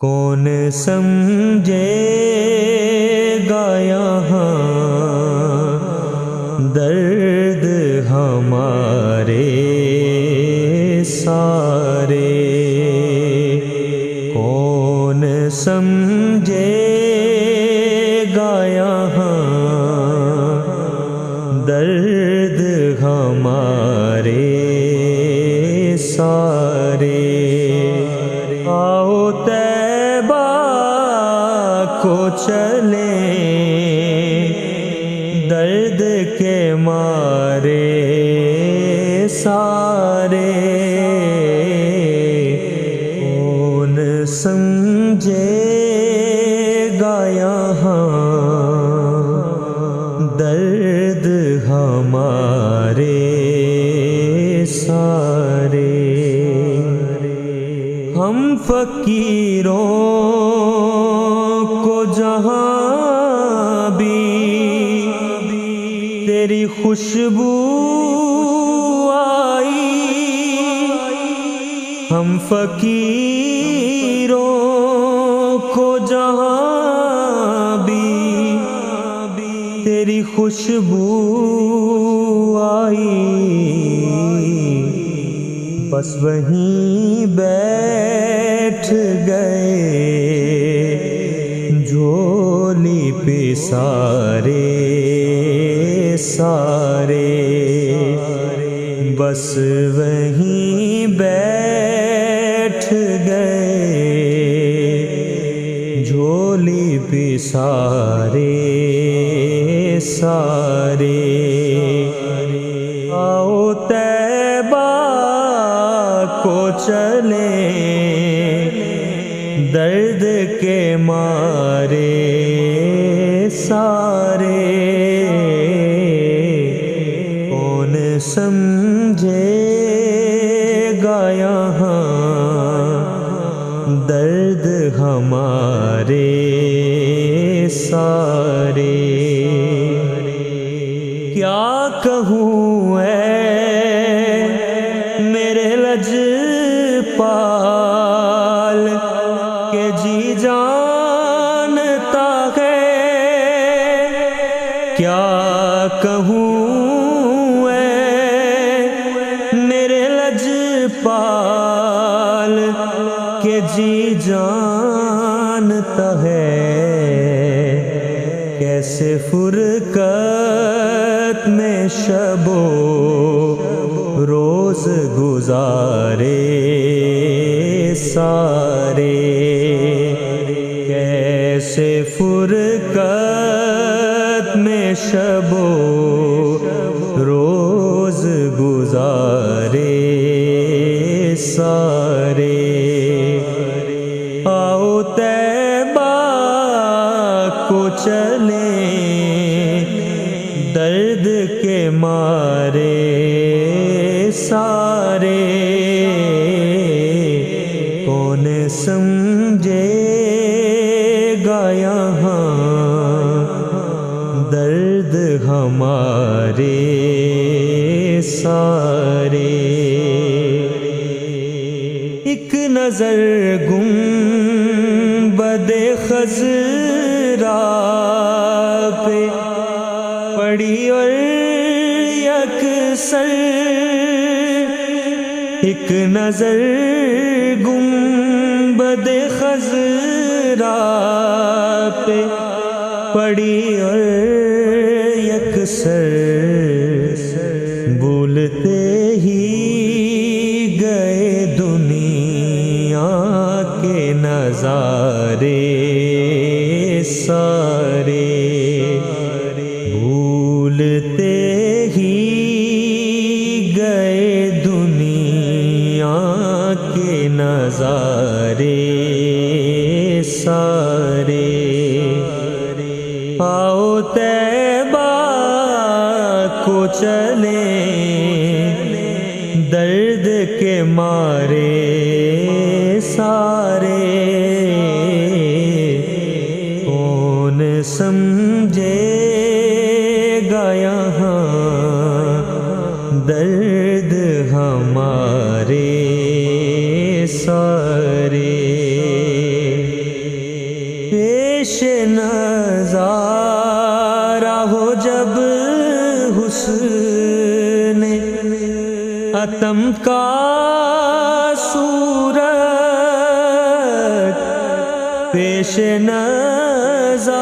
کون سمجھے گا یہاں درد ہمارے سارے، کون سمجھے گا یہاں درد ہمارے سارے۔ آؤ طیبہ کو چلیں درد کے مارے سارے، کون سمجھے گا یہاں درد ہمارے سارے۔ ہم فقیروں کو جہاں بھی تیری خوشبو آئی، ہم فقیروں کو جہاں بھی تیری خوشبو آئی، بس وہیں بیٹھ گئے جھولی پہ سارے سارے، بس وہیں بیٹھ گئے جھولی پہ سارے سارے۔ آؤ طیبہ کو چلیں درد کے مارے سارے، کون سمجھے گا یہاں درد ہمارے سارے۔ کیا کہوں اے میرے لجپال کہ جی جانتا ہے، کیا کہوں اے میرے لجپال کہ جی جانتا ہے، کیسے فرقت میں شب و روز گزارے سارے، کیسے فرقت میں شب و روز گزارے سارے۔ آؤ طیبہ کو چلیں درد کے مارے سارے، کون سمجھے گا یہاں درد ہمارے سارے۔ ایک نظر گنبد خضرا پہ پڑی اور یکسر، ایک نظر گنبد خضرا پہ پڑی اور یکسر، بھولتے ہی گئے دنیا کے نظارے سارے، بھولتے ہی گئے دنیا کے نظارے سارے۔ آؤ طیبہ کو چلیں درد کے مارے سارے، کون سمجھے گا یہاں درد ہمارے سارے۔ پیش نظارہ ہو جب حسن عتم کا صورت، پیش نظارہ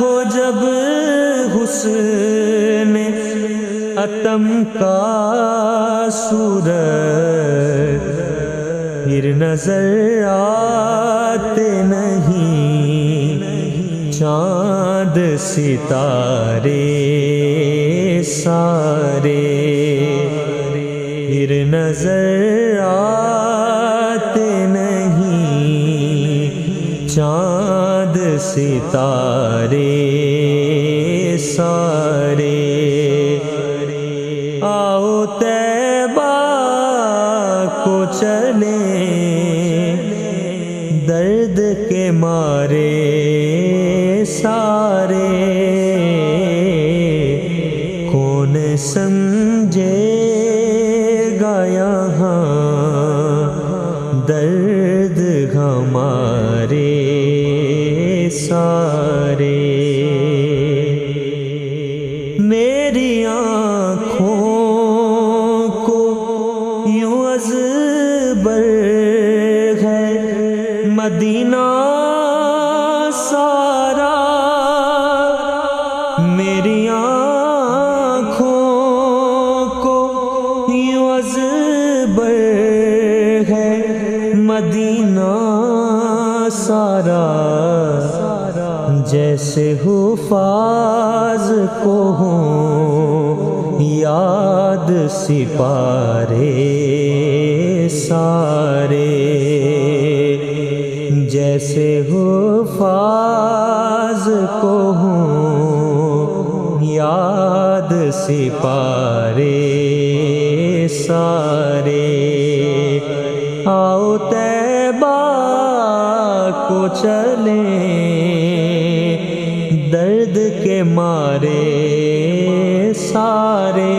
ہو جب حسن عتم کا صورت، پھر نظر آتے نہیں چاند ستارے سارے، پھر نظر آتے نہیں چاند ستارے سارے۔ آؤ طیبہ کو چلیں درد کے مارے سارے، کون سمجھے گا یہاں درد ہمارے سارے۔ میری آنکھوں کو یوں ازبر ہے مدینہ سارا، میری آنکھوں کو یوں ازبر ہے مدینہ سارا، جیسے حفاظ کو ہوں یاد سپارے سارے، جیسے حفاظ کو ہوں یاد سپارے سارے۔ آؤ طیبہ کو چلیں درد کے مارے سارے،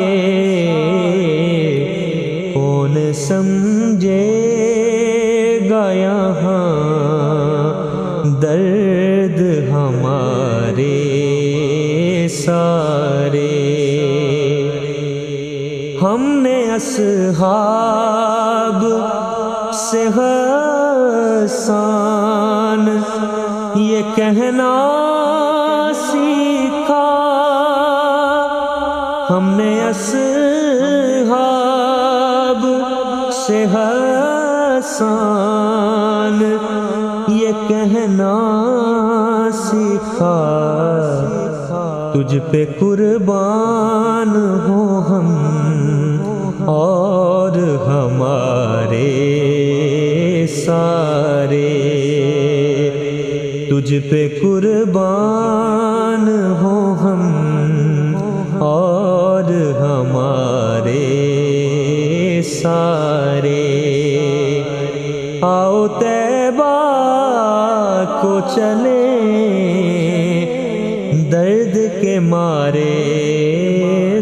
کون سمجھے گا یہاں درد ہمارے سارے۔ ہم نے اصحاب سے حسان یہ کہنا سیکھا، ہم نے اصحاب سے حسان یہ کہنا سیکھا، تجھ پہ قربان ہو ہم اور ہمارے سارے، تجھ پہ قربان ہو ہم اور ہمارے سارے۔ آؤ طیبہ کو چلیں درد کے مارے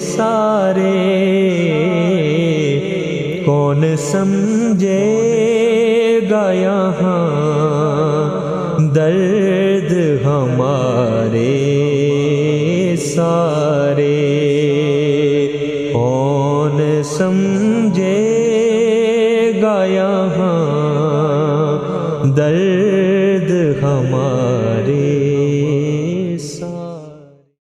سارے، کون سمجھے گا یہاں درد ہمارے سارے، کون سمجھے گا یہاں درد ہمارے